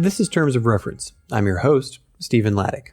This is Terms of Reference. I'm your host, Stephen Laddick.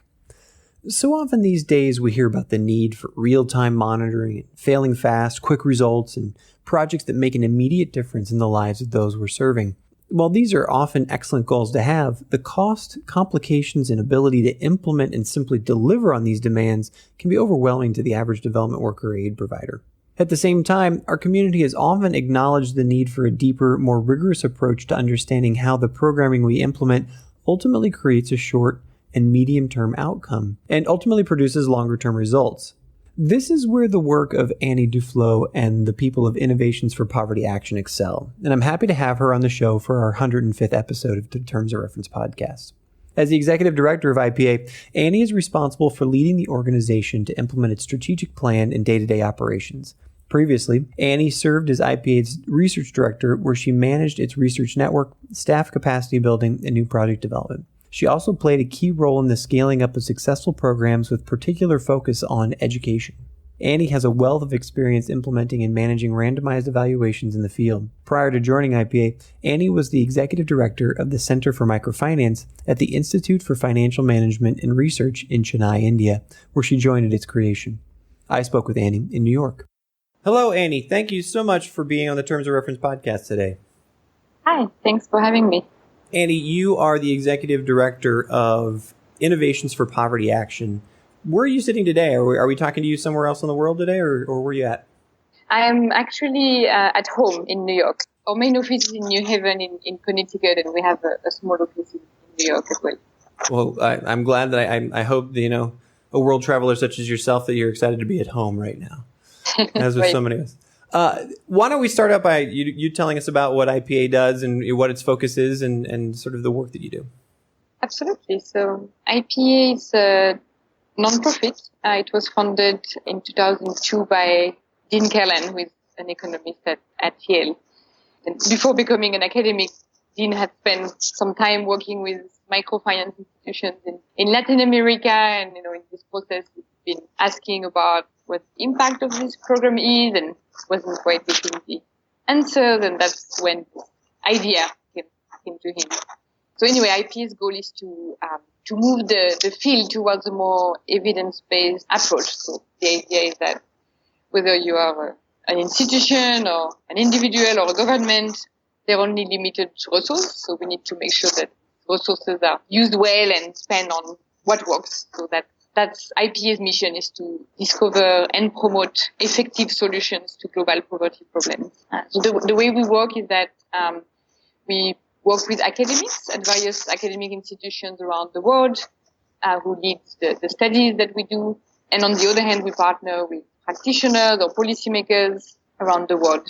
So often these days we hear about the need for real-time monitoring, failing fast, quick results, and projects that make an immediate difference in the lives of those we're serving. While these are often excellent goals to have, the cost, complications, and ability to implement and simply deliver on these demands can be overwhelming to the average development worker or aid provider. At the same time, our community has often acknowledged the need for a deeper, more rigorous approach to understanding how the programming we implement ultimately creates a short and medium-term outcome, and ultimately produces longer-term results. This is where the work of Annie Duflo and the people of Innovations for Poverty Action excel, and I'm happy to have her on the show for our 105th episode of the Terms of Reference podcast. As the Executive Director of IPA, Annie is responsible for leading the organization to implement its strategic plan and day-to-day operations. Previously, Annie served as IPA's Research Director, where she managed its research network, staff capacity building, and new project development. She also played a key role in the scaling up of successful programs with particular focus on education. Annie has a wealth of experience implementing and managing randomized evaluations in the field. Prior to joining IPA, Annie was the Executive Director of the Center for Microfinance at the Institute for Financial Management and Research in Chennai, India, where she joined at its creation. I spoke with Annie in New York. Hello, Annie. Thank you so much for being on the Terms of Reference podcast today. Hi, thanks for having me. Annie, you are the Executive Director of Innovations for Poverty Action. Where are you sitting today? Are we talking to you somewhere else in the world today, or where are you at? I'm actually at home in New York. Our main office is in New Haven in Connecticut, and we have a small office in New York as well. Well, I'm glad that I hope that, a world traveler such as yourself, that you're excited to be at home right now. As with right. so many of us. Why don't we start out by you telling us about what IPA does and what its focus is and sort of the work that you do? Absolutely. So IPA is a non-profit. It was founded in 2002 by Dean Kerlan, who is an economist at Yale. And before becoming an academic, Dean had spent some time working with microfinance institutions in Latin America. And, in this process, we've been asking about what the impact of this program is, and wasn't quite getting the answers, and that's when the idea came to him. So anyway, IPA's goal is to move the field towards a more evidence-based approach. So the idea is that whether you are an institution or an individual or a government, they're only limited resources, so we need to make sure that resources are used well and spent on what works, so that's IPA's mission, is to discover and promote effective solutions to global poverty problems. So the way we work is that we work with academics at various academic institutions around the world who lead the studies that we do. And on the other hand, we partner with practitioners or policymakers around the world.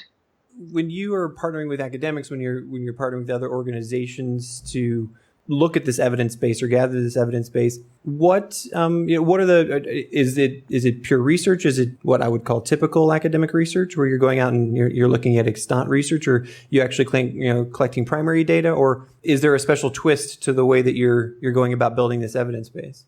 When you are partnering with academics, when you're partnering with other organizations to look at this evidence base or gather this evidence base, what are is it pure research? Is it what I would call typical academic research, where you're going out and you're looking at extant research, or you actually collecting primary data, or is there a special twist to the way that you're going about building this evidence base?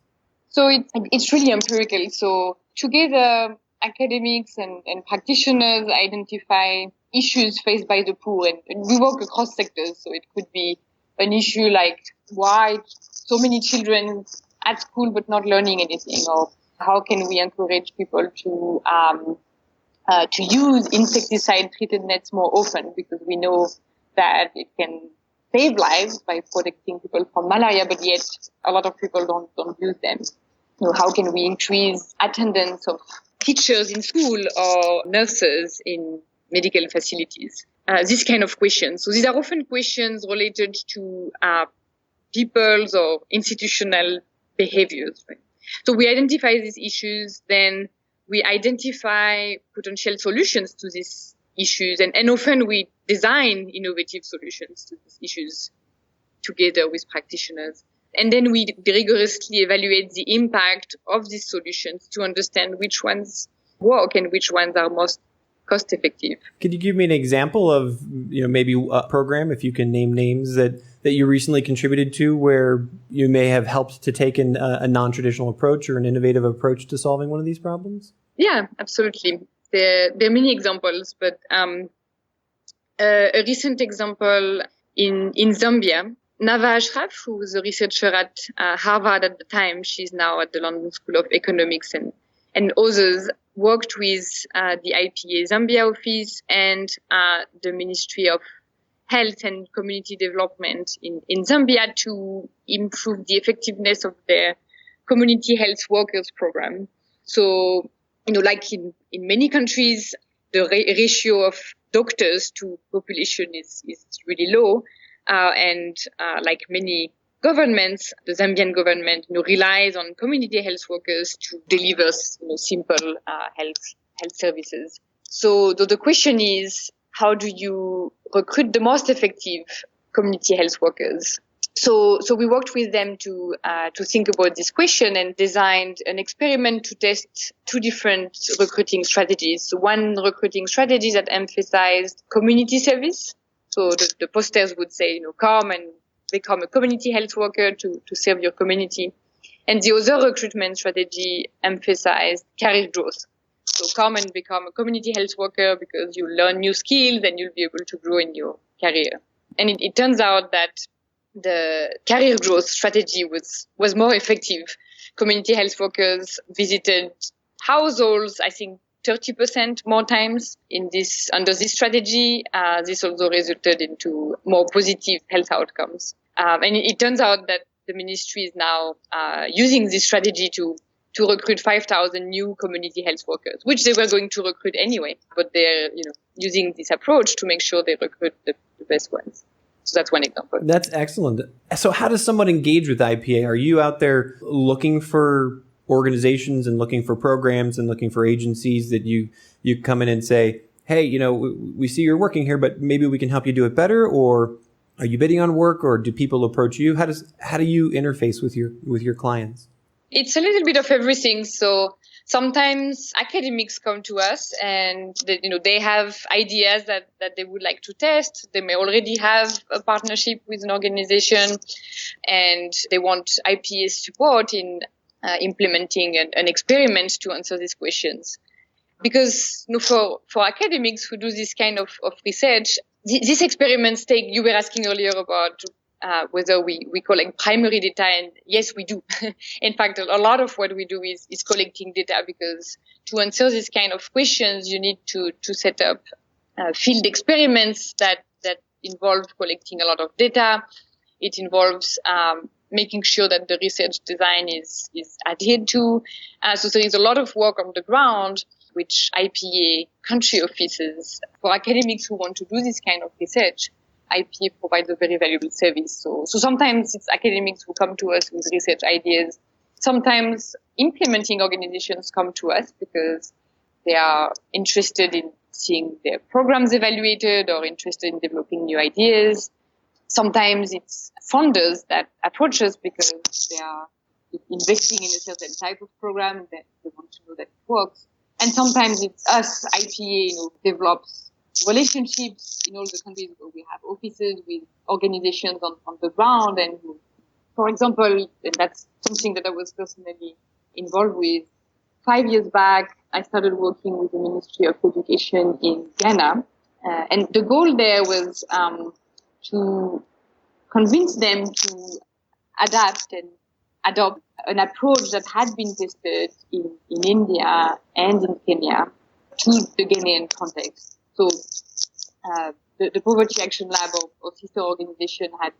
So it's really empirical. So together, academics and practitioners identify issues faced by the poor, and we work across sectors. So it could be an issue like why so many children at school but not learning anything, or how can we encourage people to use insecticide-treated nets more often, because we know that it can save lives by protecting people from malaria, but yet a lot of people don't use them. How can we increase attendance of teachers in school or nurses in medical facilities? This kind of questions. So these are often questions related to people's or institutional behaviors. Right? So we identify these issues, then we identify potential solutions to these issues, and often we design innovative solutions to these issues together with practitioners. And then we rigorously evaluate the impact of these solutions to understand which ones work and which ones are most cost effective. Could you give me an example of, maybe a program, if you can name names, that you recently contributed to, where you may have helped to take a non-traditional approach or an innovative approach to solving one of these problems? Yeah, absolutely. There are many examples, but a recent example in Zambia, Nava Ashraf, who was a researcher at Harvard at the time, she's now at the London School of Economics, and others worked with the IPA Zambia office and the Ministry of Health and Community Development in Zambia to improve the effectiveness of their community health workers program. So, like in many countries, the ratio of doctors to population is really low. And like many governments, the Zambian government relies on community health workers to deliver simple health services. So the question is, how do you recruit the most effective community health workers? So we worked with them to think about this question and designed an experiment to test two different recruiting strategies. So one recruiting strategy that emphasized community service. So the posters would say, come and become a community health worker to serve your community. And the other recruitment strategy emphasized career growth. So come and become a community health worker because you learn new skills and you'll be able to grow in your career. And it turns out that the career growth strategy was more effective. Community health workers visited households, I think, 30% more times under this strategy. This also resulted into more positive health outcomes. And it turns out that the ministry is now using this strategy to recruit 5,000 new community health workers, which they were going to recruit anyway, but they're using this approach to make sure they recruit the best ones. So that's one example. That's excellent. So how does someone engage with IPA? Are you out there looking for organizations and looking for programs and looking for agencies that you come in and say, hey, we see you're working here, but maybe we can help you do it better? Or are you bidding on work, or do people approach you? How do you interface with your clients? It's a little bit of everything. So sometimes academics come to us and they have ideas that they would like to test. They may already have a partnership with an organization and they want IPA support in implementing an experiment to answer these questions. Because for academics who do this kind of research, these experiments you were asking earlier about whether we collect primary data, and yes, we do. In fact, a lot of what we do is collecting data, because to answer this kind of questions, you need to set up field experiments that involve collecting a lot of data. It involves making sure that the research design is adhered to. So there is a lot of work on the ground, which IPA country offices, for academics who want to do this kind of research, IPA provides a very valuable service. So sometimes it's academics who come to us with research ideas. Sometimes implementing organizations come to us because they are interested in seeing their programs evaluated or interested in developing new ideas. Sometimes it's funders that approach us because they are investing in a certain type of program that they want to know that it works. And sometimes it's us, IPA, develops relationships in all the countries where we have offices with organizations on the ground. And for example, and that's something that I was personally involved with. 5 years back, I started working with the Ministry of Education in Ghana. And the goal there was to convince them to adapt and adopt an approach that had been tested in India and in Kenya to the Ghanaian context. So the Poverty Action Lab or sister organization had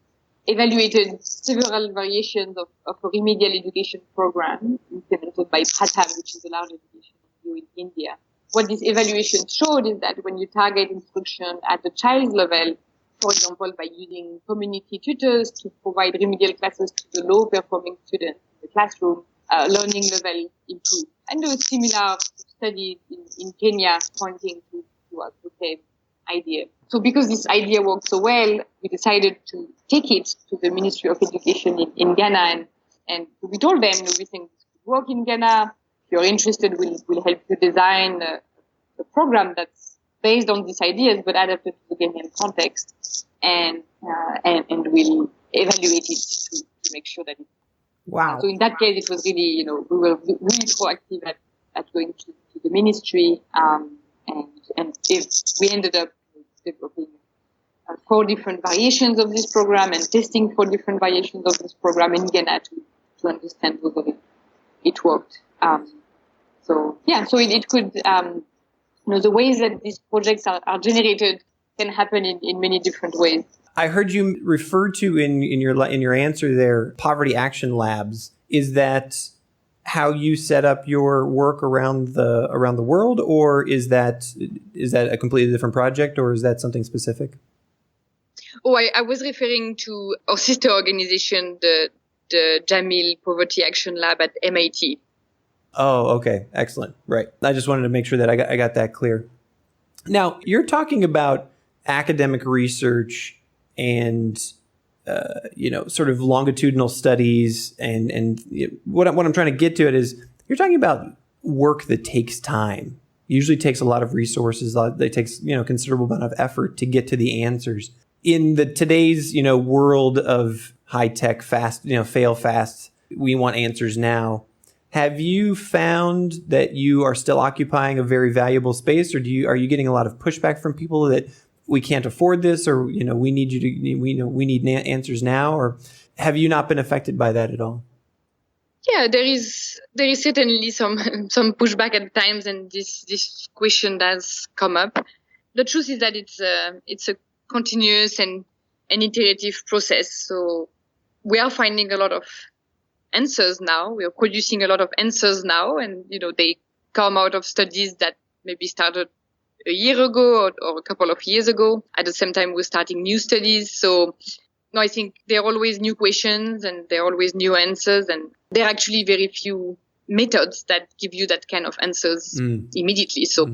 evaluated several variations of a remedial education program implemented by Pratham, which is a large education NGO in India. What this evaluation showed is that when you target instruction at the child level, for example, by using community tutors to provide remedial classes to the low-performing students in the classroom, learning level improved. And there were similar studies in Kenya pointing to the same idea. So because this idea worked so well, we decided to take it to the Ministry of Education in Ghana. And we told them, we think this could work in Ghana. If you're interested, we'll help you design a program that's based on these ideas, but adapted to the Ghanaian context. And we'll evaluate it to make sure that it's. Wow. So in that case, it was really, we were really proactive at going to the ministry. And if we ended up developing 4 different variations of this program and testing 4 different variations of this program in Ghana to understand whether it worked. So it could, the ways that these projects are generated can happen in many different ways. I heard you refer to in your answer there, poverty action labs. Is that how you set up your work around the world, or is that a completely different project, or is that something specific? Oh, I was referring to our sister organization, the Jamil Poverty Action Lab at MIT. Oh, okay. Excellent. Right. I just wanted to make sure that I got that clear. Now, you're talking about academic research and, sort of longitudinal studies. And what I'm trying to get to it is you're talking about work that takes time. Usually takes a lot of resources. It takes, considerable amount of effort to get to the answers. In today's, world of high tech, fast, fail fast, we want answers now. Have you found that you are still occupying a very valuable space, or are you getting a lot of pushback from people that we can't afford this, or we need we need answers now, or have you not been affected by that at all? Yeah, there is certainly some pushback at times, and this question does come up. The truth is that it's a continuous and an iterative process. So we are finding a lot of answers now. We are producing a lot of answers now, and they come out of studies that maybe started a year ago or a couple of years ago. At the same time, we're starting new studies. So no, I think there are always new questions and there are always new answers, and there are actually very few methods that give you that kind of answers immediately. So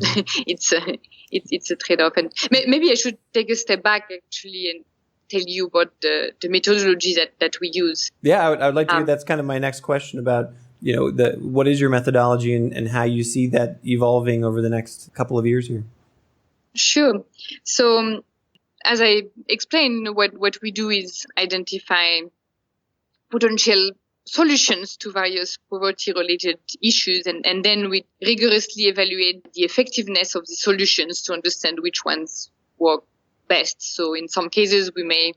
it's a trade-off. And maybe I should take a step back actually and tell you about the methodology that we use. Yeah, I would like to hear. That's kind of my next question about, what is your methodology and how you see that evolving over the next couple of years here? Sure. So as I explained, what we do is identify potential solutions to various poverty-related issues, and then we rigorously evaluate the effectiveness of the solutions to understand which ones work best. So in some cases, we may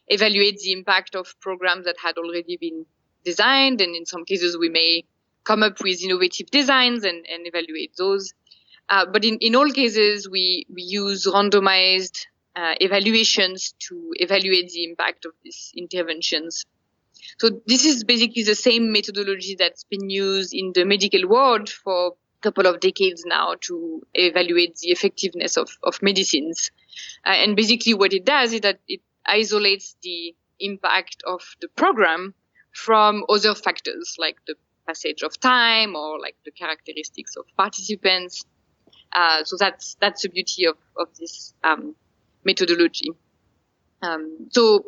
evaluate the impact of programs that had already been designed, and in some cases, we may come up with innovative designs and evaluate those. But in all cases, we use randomized evaluations to evaluate the impact of these interventions. So this is basically the same methodology that's been used in the medical world for a couple of decades now to evaluate the effectiveness of medicines. And basically what it does is that it isolates the impact of the program from other factors like the passage of time or like the characteristics of participants. So that's the beauty of this methodology. So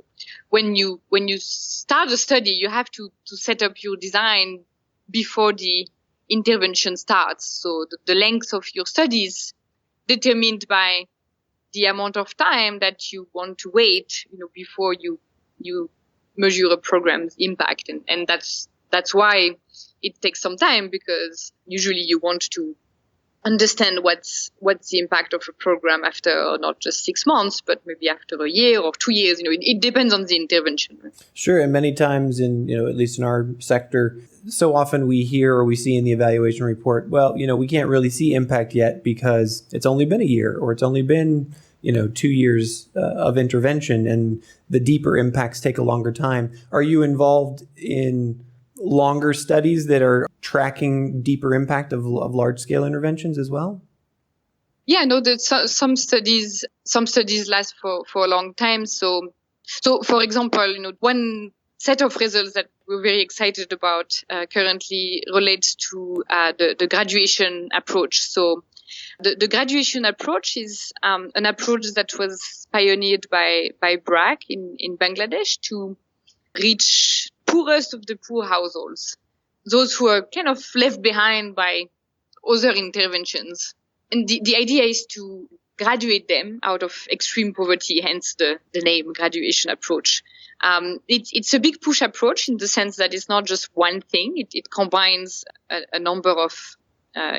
when you start a study, you have to set up your design before the intervention starts. So the length of your study is determined by the amount of time that you want to wait, before you measure a program's impact. And that's why it takes some time, because usually you want to understand what's the impact of a program after not just 6 months, but maybe after a year or 2 years. It depends on the intervention. Sure. And many times at least in our sector, so often we hear or we see in the evaluation report, well, we can't really see impact yet because it's only been a year or it's only been, 2 years of intervention, and the deeper impacts take a longer time. Are you involved in longer studies that are tracking deeper impact of large-scale interventions as well? Yeah, no, some studies last for a long time. So for example, one set of results that we're very excited about currently relates to the graduation approach. So the graduation approach is an approach that was pioneered by BRAC in Bangladesh to reach poorest of the poor households, those who are kind of left behind by other interventions. And the idea is to graduate them out of extreme poverty, hence the name graduation approach. It's a big push approach in the sense that it's not just one thing. It combines a number of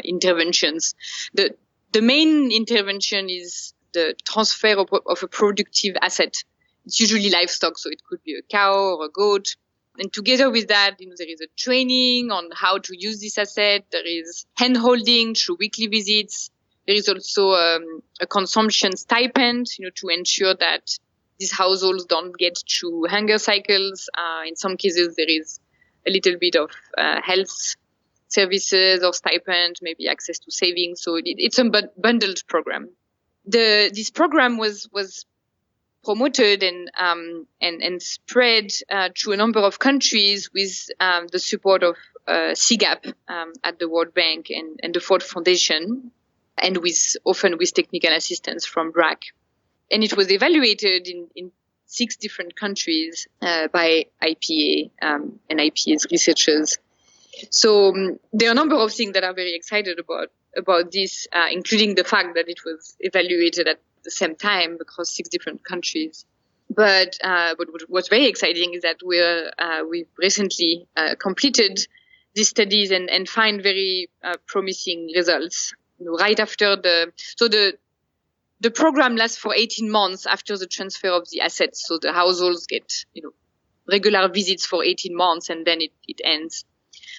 interventions. The main intervention is the transfer of a productive asset. It's usually livestock, so it could be a cow or a goat. And together with that, there is a training on how to use this asset. There is hand-holding through weekly visits. There is also a consumption stipend, to ensure that these households don't get through hunger cycles. In some cases, there is a little bit of health services or stipend, maybe access to savings. So it's a bundled program. This program was promoted and spread through a number of countries with the support of CGAP at the World Bank and the Ford Foundation, and often with technical assistance from BRAC. And it was evaluated in 6 different countries by IPA and IPA's researchers. So there are a number of things that are very excited about this, including the fact that it was evaluated at the same time across 6 different countries. But what's very exciting is that we've recently completed these studies and find very promising results. Right after the program lasts for 18 months after the transfer of the assets. So the households get, regular visits for 18 months and then it ends.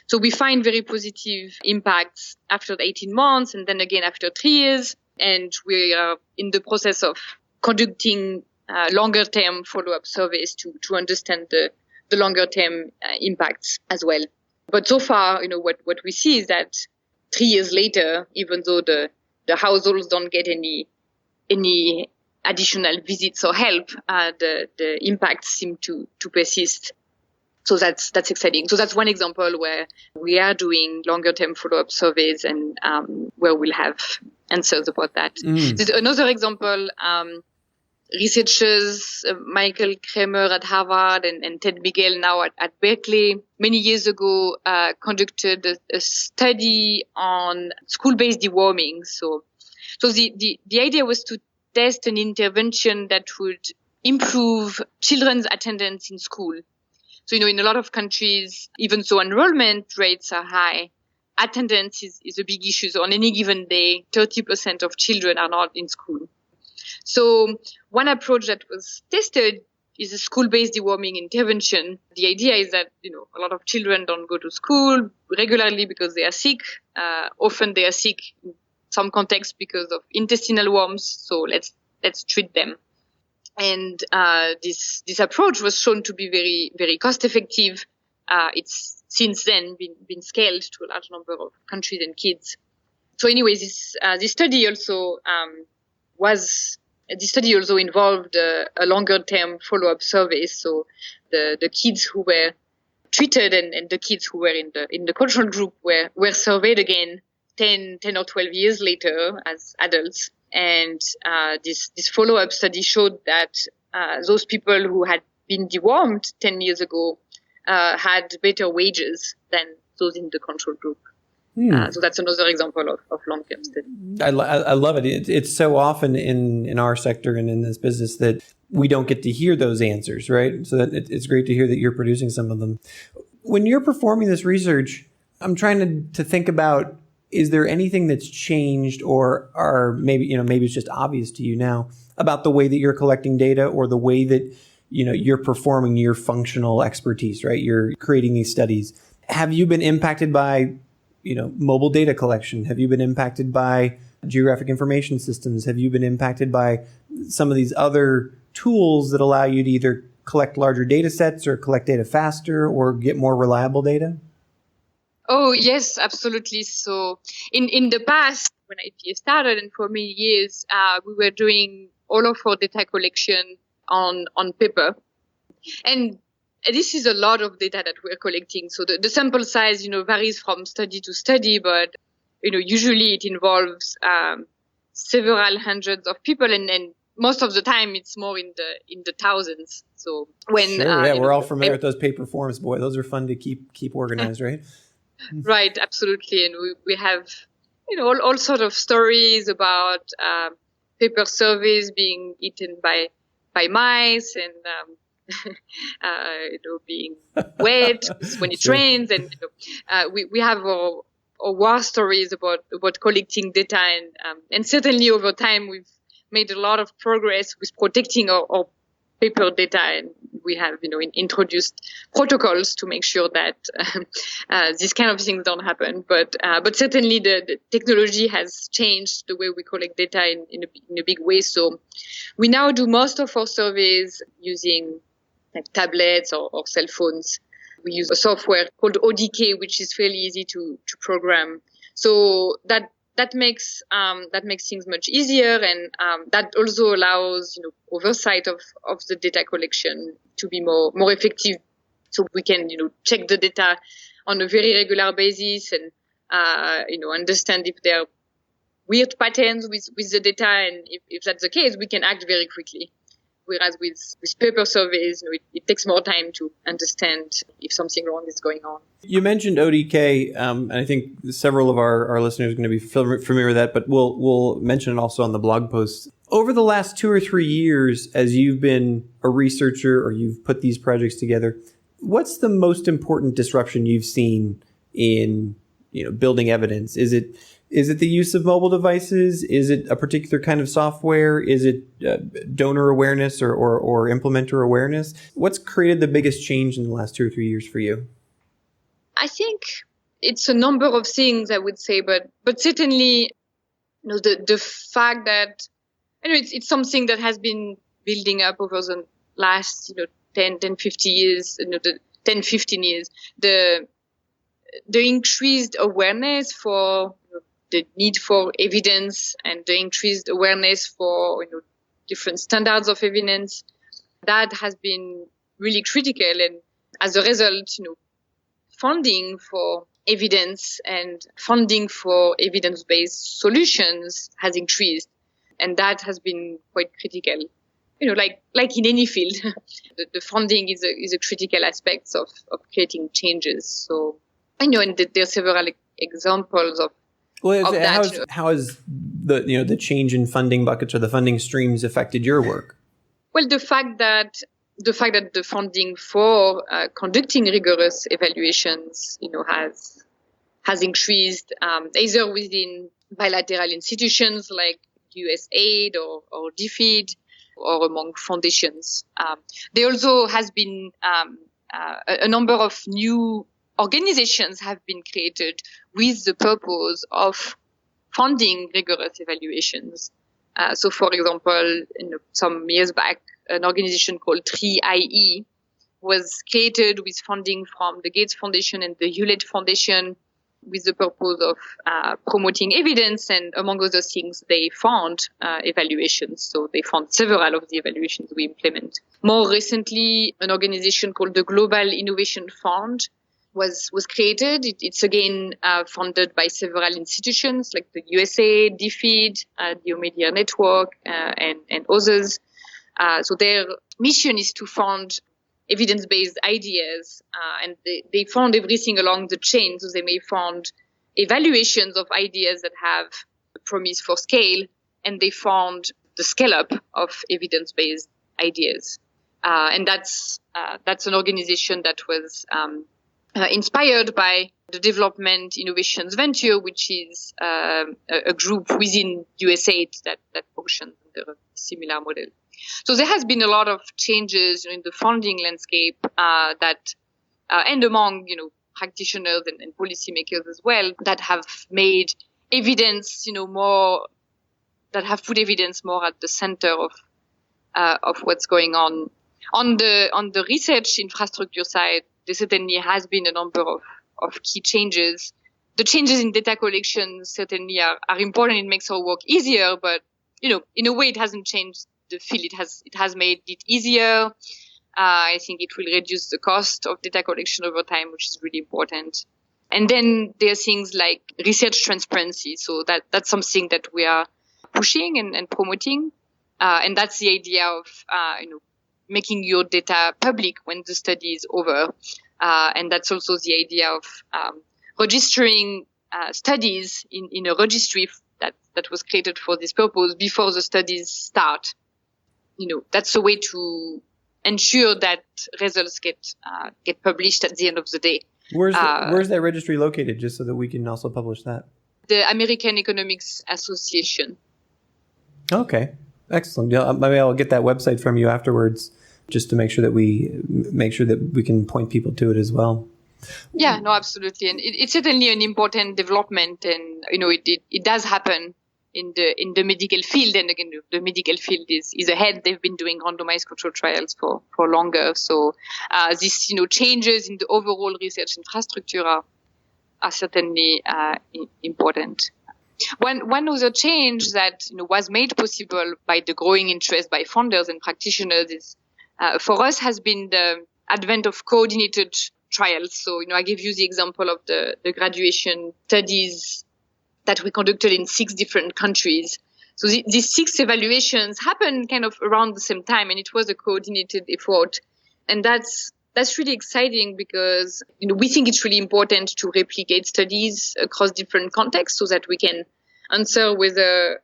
So we find very positive impacts after the 18 months and then again after 3 years. And we are in the process of conducting longer term follow-up surveys to understand the longer term impacts as well. But so far, what we see is that 3 years later, even though the households don't get any additional visits or help, the impacts seem to persist. So that's exciting. So that's one example where we are doing longer term follow-up surveys and where we'll have answers about that. There's another example, researchers Michael Kramer at Harvard and Ted Miguel now at Berkeley many years ago conducted a study on school-based deworming. So the idea was to test an intervention that would improve children's attendance in school. So, in a lot of countries, even though enrollment rates are high, attendance is a big issue. So on any given day, 30% of children are not in school. So one approach that was tested is a school-based deworming intervention. The idea is that, a lot of children don't go to school regularly because they are sick. Often they are sick in some contexts because of intestinal worms. So let's treat them. And this approach was shown to be very, very cost effective. It's since then been scaled to a large number of countries and kids. So anyways, this study also involved a longer term follow-up survey. So the kids who were treated and the kids who were in the control group were surveyed again 10 or 12 years later as adults. And this follow-up study showed that those people who had been dewormed 10 years ago had better wages than those in the control group. So that's another example of long-term study. I love it. It's so often in our sector and in this business that we don't get to hear those answers, right? So that it's great to hear that you're producing some of them. When you're performing this research, I'm trying to think about, is there anything that's changed or maybe it's just obvious to you now about the way that you're collecting data or the way that, you're performing your functional expertise, right? You're creating these studies. Have you been impacted by, mobile data collection? Have you been impacted by geographic information systems? Have you been impacted by some of these other tools that allow you to either collect larger data sets or collect data faster or get more reliable data? Oh, yes, absolutely. So in the past, when IPA started and for many years, we were doing all of our data collection on paper. And this is a lot of data that we're collecting. So the sample size, varies from study to study, but, usually it involves several hundreds of people and most of the time it's more in the thousands. So when we're all familiar with those paper forms, boy, those are fun to keep organized, right? Right, absolutely. And we have, all sort of stories about paper surveys being eaten by mice and, being wet when it rains. And we have our war stories about collecting data. And certainly over time, we've made a lot of progress with protecting our paper data, and we have, introduced protocols to make sure that these kind of things don't happen. But certainly the technology has changed the way we collect data in a big way. So we now do most of our surveys using like tablets or cell phones. We use a software called ODK, which is fairly easy to program. So that makes things much easier, and that also allows oversight of the data collection to be more effective. So we can check the data on a very regular basis and understand if there are weird patterns with the data, and if that's the case, we can act very quickly. Whereas with paper surveys, it takes more time to understand if something wrong is going on. You mentioned ODK, and I think several of our listeners are going to be familiar with that, but we'll mention it also on the blog post. Over the last 2 or 3 years, as you've been a researcher or you've put these projects together, what's the most important disruption you've seen in building evidence? Is it the use of mobile devices? Is it a particular kind of software? Is it donor awareness or implementer awareness? What's created the biggest change in the last 2 or 3 years for you? I think it's a number of things, I would say, but certainly, the fact that it's something that has been building up over the last 10, 50 years, 10, 15 years. The increased awareness for the need for evidence and the increased awareness for different standards of evidence, that has been really critical. And as a result, funding for evidence and funding for evidence-based solutions has increased, and that has been quite critical. Like in any field, the funding is a critical aspect of creating changes. So and there are several examples of. Well, how has the change in funding buckets or the funding streams affected your work? Well, the fact that the funding for conducting rigorous evaluations, has increased either within bilateral institutions like USAID or DFID, or among foundations. There also has been a number of new organizations have been created with the purpose of funding rigorous evaluations. So, for example, some years back, an organization called 3IE was created with funding from the Gates Foundation and the Hewlett Foundation with the purpose of promoting evidence, and among other things, they fund evaluations. So they fund several of the evaluations we implement. More recently, an organization called the Global Innovation Fund was created. It's again funded by several institutions like the USA, DFID, the Omedia Network, and others. So their mission is to fund evidence-based ideas, and they fund everything along the chain. So they may fund evaluations of ideas that have promise for scale, and they fund the scale-up of evidence-based ideas. And that's an organization that was inspired by the Development Innovations Venture, which is a group within USAID that functions under a similar model. So there has been a lot of changes in the funding landscape and among practitioners and policymakers as well, that have made evidence that have put evidence more at the center of what's going on. On the research infrastructure side, there certainly has been a number of key changes. The changes in data collection certainly are important. It makes our work easier, but in a way, it hasn't changed the field. It has made it easier. I think it will reduce the cost of data collection over time, which is really important. And then there are things like research transparency. So that's something that we are pushing and promoting. And that's the idea of, making your data public when the study is over. And that's also the idea of registering studies in a registry that was created for this purpose before the studies start. That's a way to ensure that results get published at the end of the day. Where's that registry located, just so that we can also publish that? The American Economics Association. Okay. Excellent. Yeah, maybe I'll get that website from you afterwards, just to make sure that we can point people to it as well. Yeah, no, absolutely, and it's certainly an important development, and it does happen in the medical field, and again, the medical field is ahead. They've been doing randomized controlled trials for longer, so these changes in the overall research infrastructure are certainly important. One other change that was made possible by the growing interest by funders and practitioners is for us has been the advent of coordinated trials. So I give you the example of the graduation studies that we conducted in 6 different countries. So these 6 evaluations happened kind of around the same time, and it was a coordinated effort, and that's really exciting because we think it's really important to replicate studies across different contexts so that we can answer whether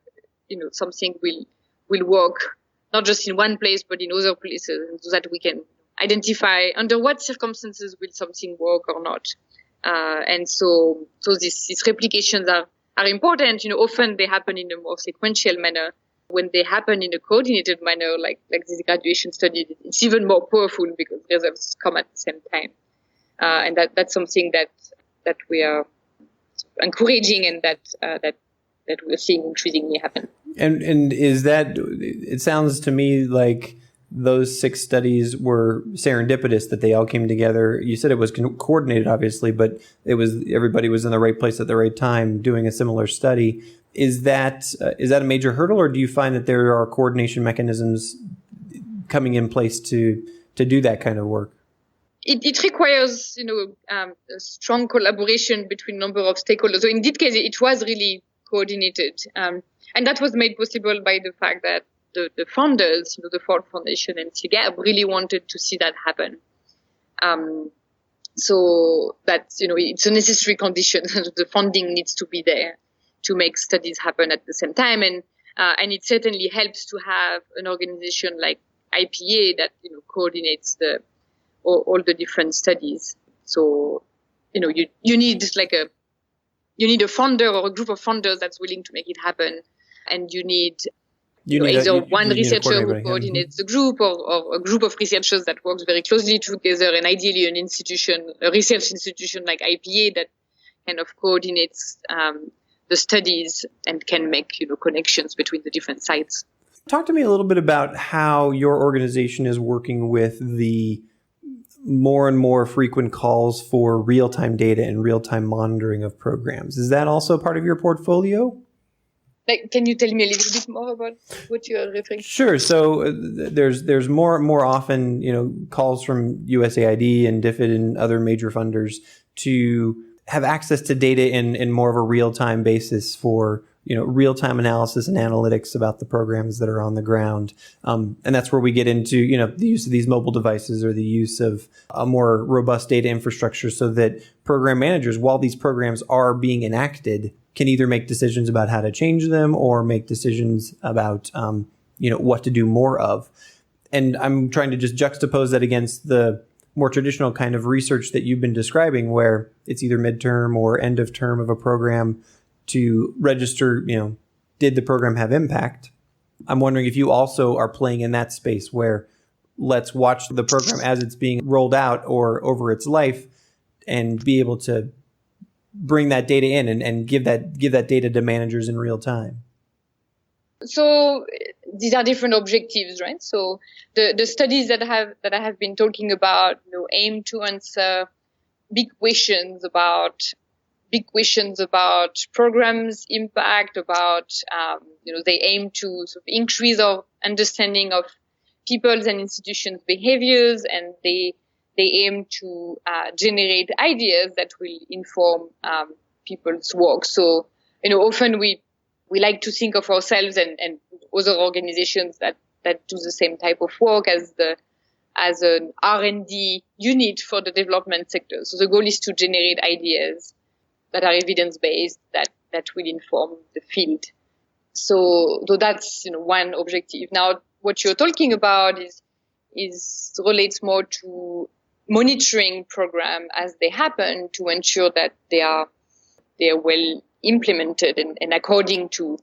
something will work not just in one place but in other places, and so that we can identify under what circumstances will something work or not. And so these replications are important. Often they happen in a more sequential manner. When they happen in a coordinated manner, like this graduation study, it's even more powerful because results come at the same time. And that's something that we are encouraging, and that we're seeing increasingly happen. And is that? It sounds to me like those 6 studies were serendipitous, that they all came together. You said it was coordinated, obviously, but everybody was in the right place at the right time doing a similar study. Is that a major hurdle, or do you find that there are coordination mechanisms coming in place to do that kind of work? It requires a strong collaboration between a number of stakeholders. So in this case, it was really coordinated, and that was made possible by the fact that the founders, the Ford Foundation and CGAB, really wanted to see that happen. So that it's a necessary condition. The funding needs to be there to make studies happen at the same time, and it certainly helps to have an organization like IPA that coordinates all the different studies. So you need a funder or a group of funders that's willing to make it happen, and you need either one researcher who coordinates the group, or a group of researchers that works very closely together, and ideally a research institution like IPA that kind of coordinates the studies and can make connections between the different sites. Talk to me a little bit about how your organization is working with the more and more frequent calls for real-time data and real-time monitoring of programs. Is that also part of your portfolio? Can you tell me a little bit more about what you're referring to? Sure. So there's more often calls from USAID and DFID and other major funders to have access to data in more of a real-time basis for real-time analysis and analytics about the programs that are on the ground. And that's where we get into the use of these mobile devices, or the use of a more robust data infrastructure, so that program managers, while these programs are being enacted, can either make decisions about how to change them or make decisions about what to do more of. And I'm trying to just juxtapose that against the more traditional kind of research that you've been describing, where it's either midterm or end of term of a program to register, did the program have impact? I'm wondering if you also are playing in that space where let's watch the program as it's being rolled out or over its life, and be able to bring that data in and give that data to managers in real time. So these are different objectives, right? So the studies that I have been talking about, aim to answer big questions about programs' impact, about they aim to sort of increase our understanding of people's and institutions' behaviors, and they aim to generate ideas that will inform people's work. So often we like to think of ourselves and other organizations that do the same type of work as an R&D unit for the development sector. So the goal is to generate ideas that are evidence-based, that will inform the field. So that's one objective. Now, what you're talking about is relates more to monitoring program as they happen, to ensure that they are well implemented and according to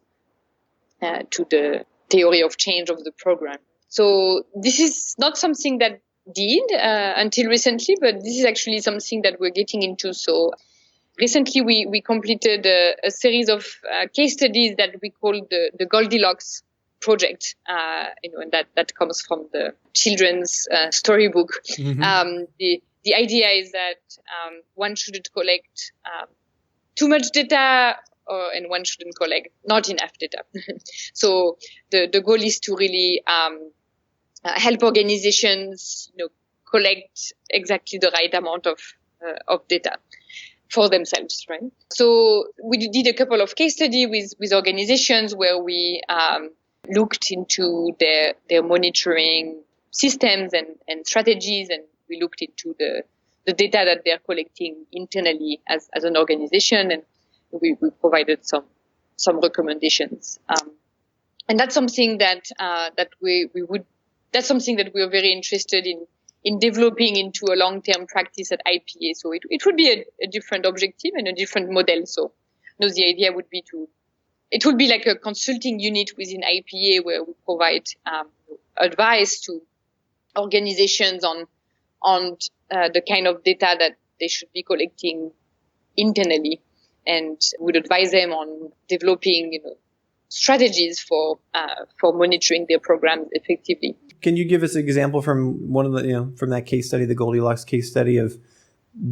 the theory of change of the program. So this is not something that did until recently, but this is actually something that we're getting into. So recently we completed a series of case studies that we call the Goldilocks Project, and that comes from the children's storybook. Mm-hmm. The idea is that one shouldn't collect too much data, and one shouldn't collect not enough data. So the goal is to really help organizations, collect exactly the right amount of data for themselves, right? So we did a couple of case studies with organizations where we looked into their monitoring systems and strategies, and we looked into the data that they're collecting internally as an organization, and we provided some recommendations. And that's something that that's something that we're very interested in developing into a long-term practice at IPA. So it would be a different objective and a different model. So, the idea would be it would be like a consulting unit within IPA where we provide advice to organizations on the kind of data that they should be collecting internally, and would advise them on developing, strategies for monitoring their programs effectively. Can you give us an example from one of the, from that case study, the Goldilocks case study, of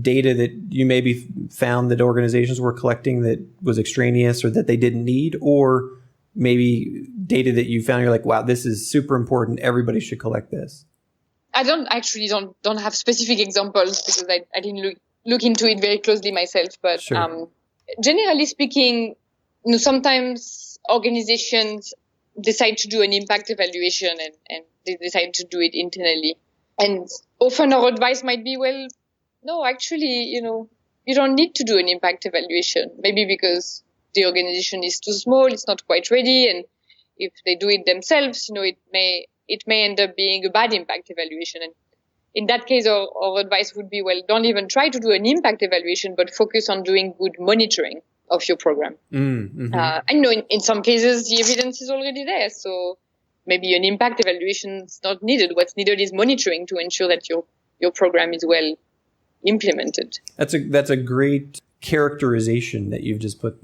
data that you maybe found that organizations were collecting that was extraneous or that they didn't need, or maybe data that you found you're like, wow, this is super important, everybody should collect this? I don't have specific examples because I didn't look into it very closely myself, but Sure. Generally speaking, sometimes organizations decide to do an impact evaluation and they decide to do it internally. And often our advice might be, well, no, actually, you don't need to do an impact evaluation. Maybe because the organization is too small, it's not quite ready. And if they do it themselves, it may end up being a bad impact evaluation. And in that case, our advice would be, well, don't even try to do an impact evaluation, but focus on doing good monitoring of your program. Mm-hmm. I know in some cases the evidence is already there, so maybe an impact evaluation is not needed. What's needed is monitoring to ensure that your program is well implemented. That's a great characterization that you've just put.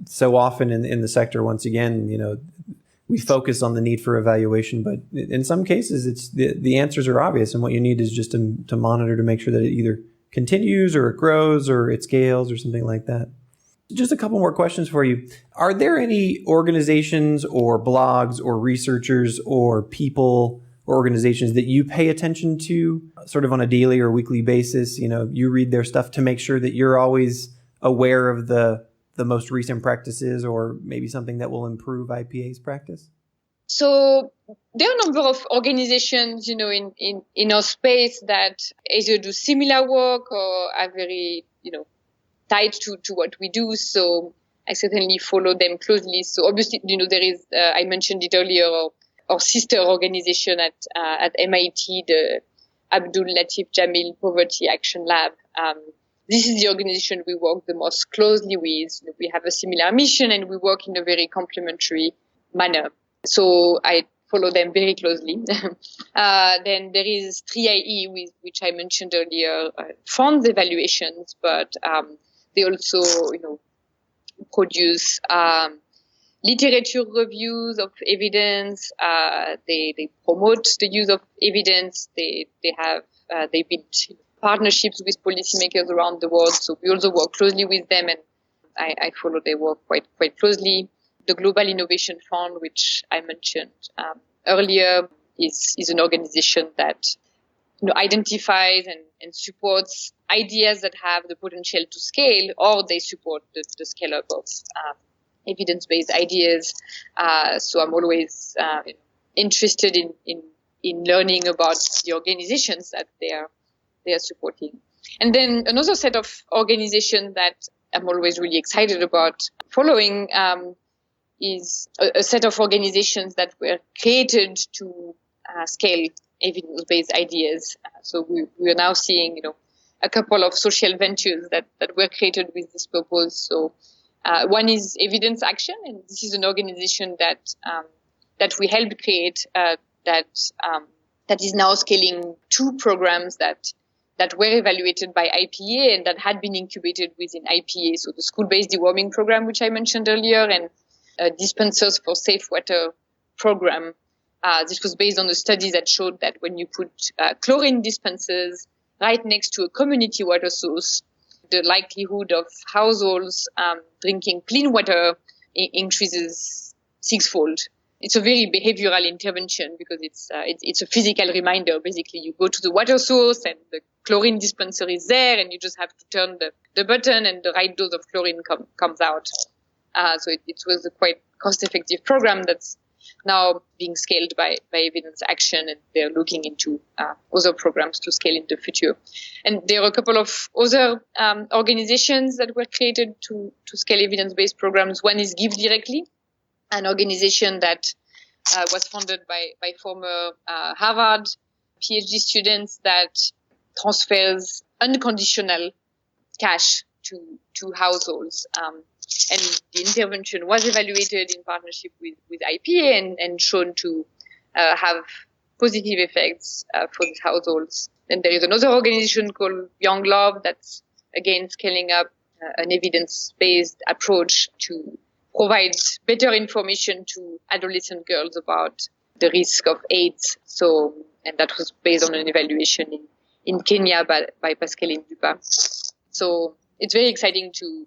So often in the sector, once again, we focus on the need for evaluation, but in some cases, it's the answers are obvious, and what you need is just to monitor to make sure that it either continues or it grows or it scales or something like that. Just a couple more questions for you. Are there any organizations or blogs or researchers or people or organizations that you pay attention to sort of on a daily or weekly basis? You read their stuff to make sure that you're always aware of the most recent practices, or maybe something that will improve IPA's practice? So there are a number of organizations, in our space that either do similar work or are very, tied to what we do. So I certainly follow them closely. So obviously, there is, I mentioned it earlier, our sister organization at MIT, the Abdul Latif Jamil Poverty Action Lab. This is the organization we work the most closely with. We have a similar mission and we work in a very complementary manner. So I follow them very closely. Then there is 3IE, which I mentioned earlier, funds evaluations, but they also, produce literature reviews of evidence. They promote the use of evidence. They build partnerships with policymakers around the world. So we also work closely with them, and I follow their work quite closely. The Global Innovation Fund, which I mentioned earlier, is an organization that identifies and supports ideas that have the potential to scale, or they support the scale-up of evidence-based ideas. So I'm always interested in learning about the organizations that they are supporting. And then another set of organizations that I'm always really excited about following is a set of organizations that were created to scale evidence-based ideas. So we are now seeing, a couple of social ventures that were created with this purpose. So one is Evidence Action, and this is an organization that that we helped create that is now scaling 2 programs that were evaluated by IPA and that had been incubated within IPA. So the school-based deworming program, which I mentioned earlier, and dispensers for safe water program. This was based on a study that showed that when you put chlorine dispensers right next to a community water source, the likelihood of households drinking clean water increases 6-fold. It's a very behavioral intervention because it's a physical reminder. Basically, you go to the water source and the chlorine dispenser is there, and you just have to turn the button, and the right dose of chlorine comes out. So it was a quite cost-effective program that's now being scaled by Evidence Action, and they're looking into other programs to scale in the future. And there are a couple of other organizations that were created to scale evidence-based programs. One is Give Directly, an organization that was founded by former Harvard PhD students that transfers unconditional cash to households. And the intervention was evaluated in partnership with IPA and shown to have positive effects for these households. And there is another organization called Young Love that's, again, scaling up an evidence-based approach to provide better information to adolescent girls about the risk of AIDS. And that was based on an evaluation in Kenya by Pascaline Dupas. So it's very exciting to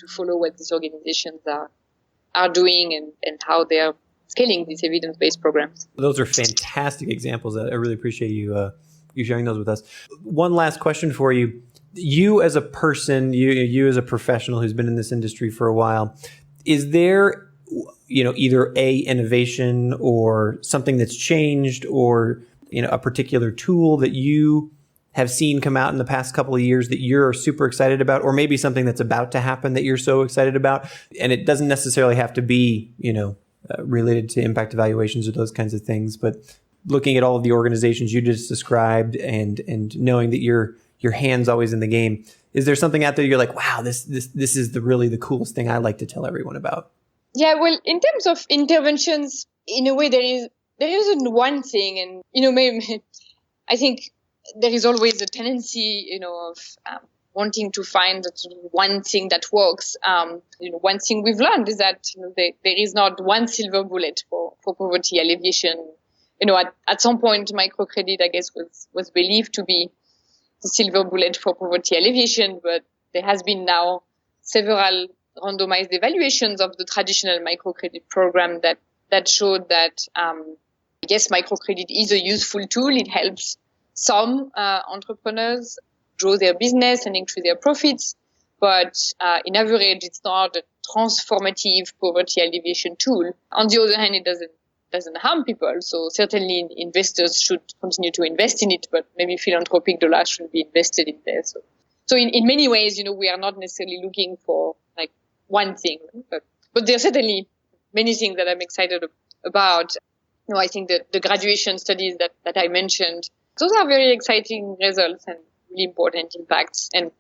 follow what these organizations are doing and how they're scaling these evidence-based programs. Those are fantastic examples. I really appreciate you sharing those with us. One last question for you. You as a person, you as a professional who's been in this industry for a while, is there, either a innovation or something that's changed or, a particular tool that you have seen come out in the past couple of years that you're super excited about, or maybe something that's about to happen that you're so excited about? And it doesn't necessarily have to be, related to impact evaluations or those kinds of things, but looking at all of the organizations you just described and knowing that your hand's always in the game, is there something out there you're like, wow, this is really the coolest thing I like to tell everyone about? Yeah, well, in terms of interventions, in a way, there isn't one thing, and maybe I think there is always a tendency, of wanting to find one thing that works. One thing we've learned is that there is not one silver bullet for poverty alleviation. At some point, microcredit, I guess, was believed to be the silver bullet for poverty alleviation, but there has been now several randomized evaluations of the traditional microcredit program that showed that, yes, microcredit is a useful tool. It helps some entrepreneurs grow their business and increase their profits, but in average, it's not a transformative poverty alleviation tool. On the other hand, it doesn't harm people. So certainly investors should continue to invest in it, but maybe philanthropic dollars should be invested in there. So in many ways, we are not necessarily looking for like one thing, but there are certainly many things that I'm excited about. I think that the graduation studies that I mentioned, those are very exciting results and really important impacts. And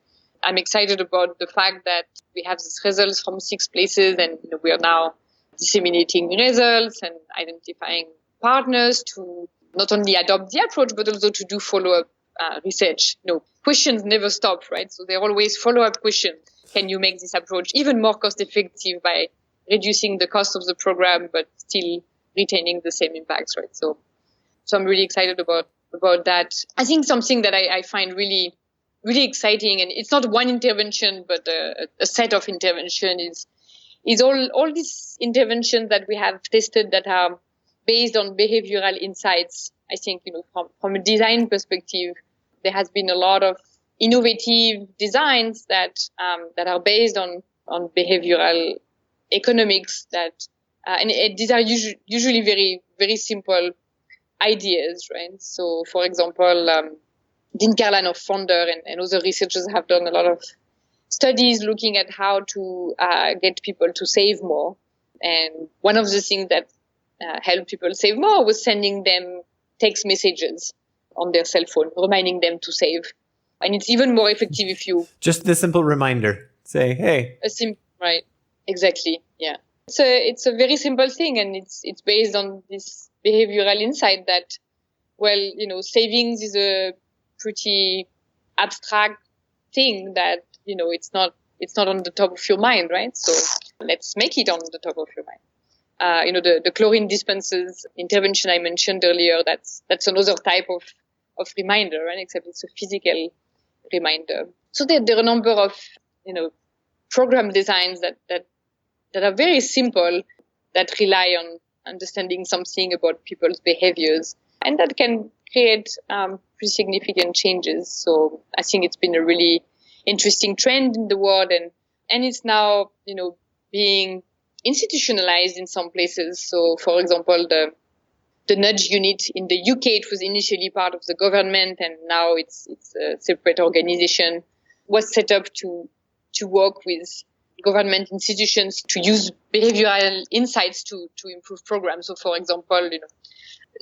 I'm excited about the fact that we have these results from 6 places, and we are now disseminating results and identifying partners to not only adopt the approach, but also to do follow-up research. Questions never stop, right? So there are always follow-up questions. Can you make this approach even more cost-effective by reducing the cost of the program, but still retaining the same impacts, right? So I'm really excited about that. I think something that I find really, really exciting, and it's not one intervention, but a set of interventions is all these interventions that we have tested that are based on behavioral insights. I think, from a design perspective, there has been a lot of innovative designs that are based on behavioral economics and these are usually very, very simple ideas, right? So, for example, Dean Carlan of Founder and other researchers have done a lot of studies looking at how to get people to save more. And one of the things that helped people save more was sending them text messages on their cell phone, reminding them to save. And it's even more effective if you... Just the simple reminder. Say, hey. Right. Exactly. Yeah. It's a very simple thing, and it's based on this behavioral insight that, savings is a pretty abstract thing that, it's not on the top of your mind, right? So let's make it on the top of your mind. The chlorine dispensers intervention I mentioned earlier, that's another type of reminder, right? Except it's a physical reminder. So there are a number of, program designs that are very simple, that rely on understanding something about people's behaviors, and that can create pretty significant changes. So I think it's been a really interesting trend in the world, and it's now, being institutionalized in some places. So, for example, the nudge unit in the UK, it was initially part of the government, and now it's a separate organization, was set up to work with government institutions to use behavioral insights to improve programs. So, for example,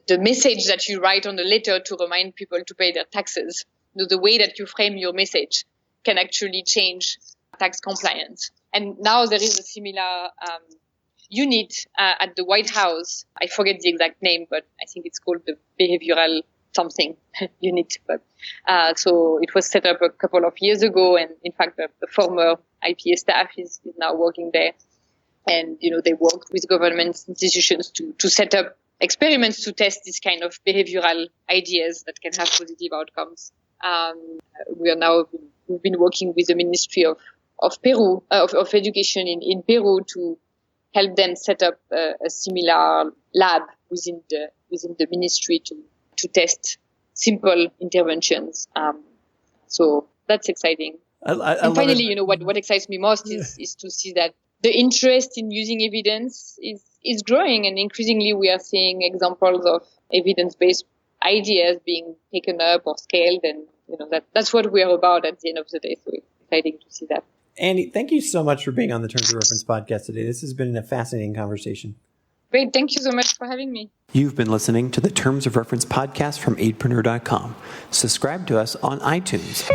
the message that you write on the letter to remind people to pay their taxes, the way that you frame your message can actually change tax compliance. And now there is a similar unit at the White House. I forget the exact name, but I think it's called the behavioral something unit. But so it was set up a couple of years ago, and in fact, the former IPA staff is now working there. And they work with government institutions to set up experiments to test this kind of behavioral ideas that can have positive outcomes. We've been working with the Ministry of Peru, of Education in Peru, to help them set up a similar lab within the ministry to test simple interventions. So that's exciting. And finally, what excites me most is to see that the interest in using evidence is growing, and increasingly we are seeing examples of evidence-based ideas being taken up or scaled, and that's what we are about at the end of the day. So it's exciting to see that. Annie, thank you so much for being on the Terms of Reference podcast today. This has been a fascinating conversation. Great. Thank you so much for having me. You've been listening to the Terms of Reference podcast from Aidpreneur.com. Subscribe to us on iTunes.